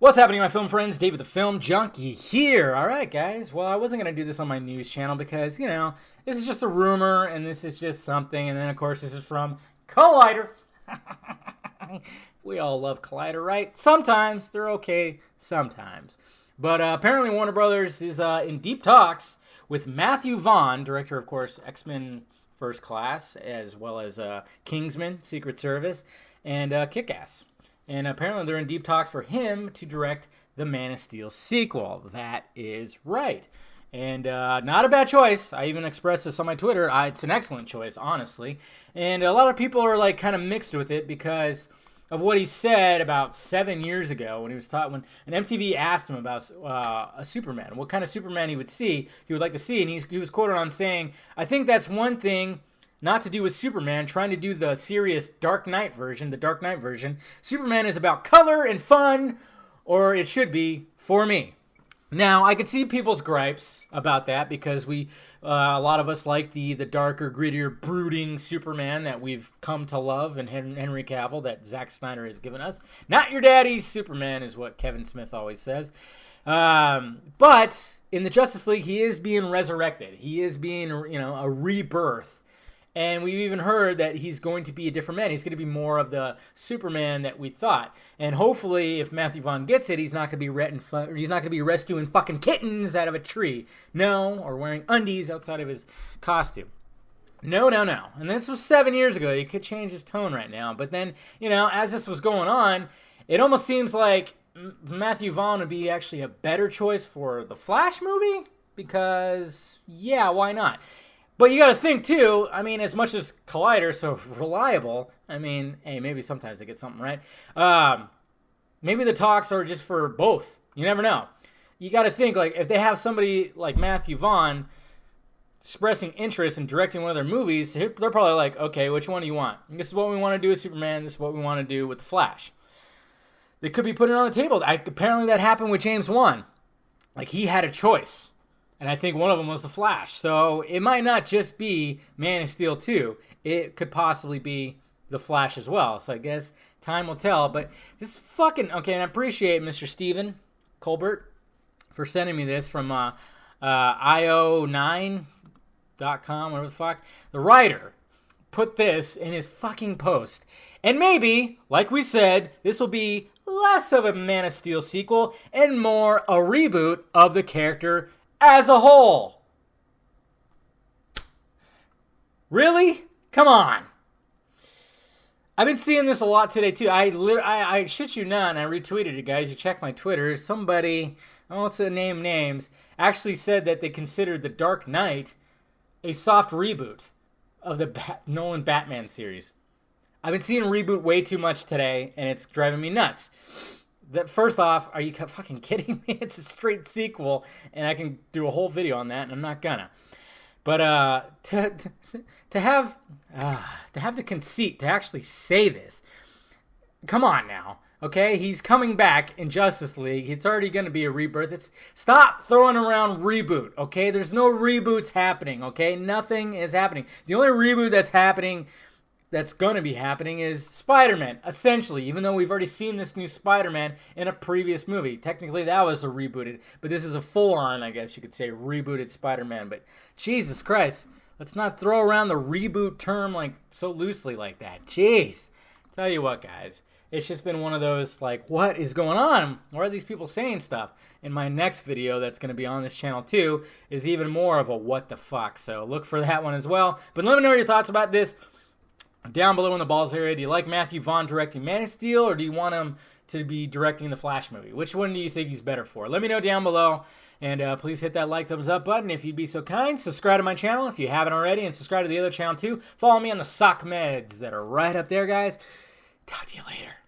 What's happening, my film friends? David the Film Junkie here. All right, guys. Well, I wasn't going to do this on my news channel because, this is just a rumor and this is just something. And then, of course, this is from Collider. We all love Collider, right? Sometimes. They're okay sometimes. But apparently Warner Brothers is in deep talks with Matthew Vaughn, director, of course, X-Men First Class, as well as Kingsman, Secret Service, and Kick-Ass. And apparently they're in deep talks for him to direct the Man of Steel sequel. That is right. And not a bad choice. I even expressed this on my Twitter. It's an excellent choice, honestly. And a lot of people are like kind of mixed with it because of what he said about 7 years ago when he was taught, when an MTV asked him about a Superman, what kind of Superman he would like to see. And he was quoted on saying, "I think that's one thing not to do with Superman, trying to do the serious Dark Knight version, the Dark Knight version. Superman is about color and fun, or it should be, for me." Now, I could see people's gripes about that because a lot of us like the darker, grittier, brooding Superman that we've come to love, and Henry Cavill that Zack Snyder has given us. Not your daddy's Superman is what Kevin Smith always says. But in the Justice League, he is being resurrected. He is being, a rebirth. And we've even heard that he's going to be a different man. He's going to be more of the Superman that we thought. And hopefully, if Matthew Vaughn gets it, he's not going to be rescuing fucking kittens out of a tree. No, or wearing undies outside of his costume. No. And this was 7 years ago. He could change his tone right now. But then, as this was going on, it almost seems like Matthew Vaughn would be actually a better choice for the Flash movie. Because, yeah, why not? But you got to think, too, as much as Collider's so reliable, hey, maybe sometimes they get something right. Maybe the talks are just for both. You never know. You got to think, if they have somebody like Matthew Vaughn expressing interest in directing one of their movies, they're probably like, okay, which one do you want? This is what we want to do with Superman. This is what we want to do with The Flash. They could be putting it on the table. Apparently that happened with James Wan. He had a choice. And I think one of them was The Flash. So it might not just be Man of Steel 2. It could possibly be The Flash as well. So I guess time will tell. But this fucking... Okay, and I appreciate Mr. Steven Colbert for sending me this from io9.com, whatever the fuck. The writer put this in his fucking post. And maybe, like we said, this will be less of a Man of Steel sequel and more a reboot of the character as a whole. Really? Come on. I've been seeing this a lot today, too. I shit you not, and I retweeted it, guys. You check my Twitter. Somebody, I won't say name names, actually said that they considered The Dark Knight a soft reboot of the Nolan Batman series. I've been seeing reboot way too much today, and it's driving me nuts. First off, are you fucking kidding me? It's a straight sequel, and I can do a whole video on that, and I'm not gonna. But to have the conceit to actually say this, come on now, okay? He's coming back in Justice League. It's already gonna be a rebirth. Stop throwing around reboot, okay? There's no reboots happening, okay? Nothing is happening. The only reboot that's going to be happening is Spider-Man, essentially, even though we've already seen this new Spider-Man in a previous movie. Technically, that was a rebooted, but this is a full-on, I guess you could say, rebooted Spider-Man. But Jesus Christ, let's not throw around the reboot term so loosely like that. Jeez. Tell you what, guys, it's just been one of those, what is going on? Why are these people saying stuff? In my next video that's going to be on this channel, too, is even more of a what the fuck. So look for that one as well. But let me know your thoughts about this down below in the balls area. Do you like Matthew Vaughn directing Man of Steel, or do you want him to be directing the Flash movie? Which one do you think he's better for? Let me know down below, and please hit that thumbs up button if you'd be so kind. Subscribe to my channel if you haven't already, and subscribe to the other channel too. Follow me on the sock meds that are right up there, guys. Talk to you later.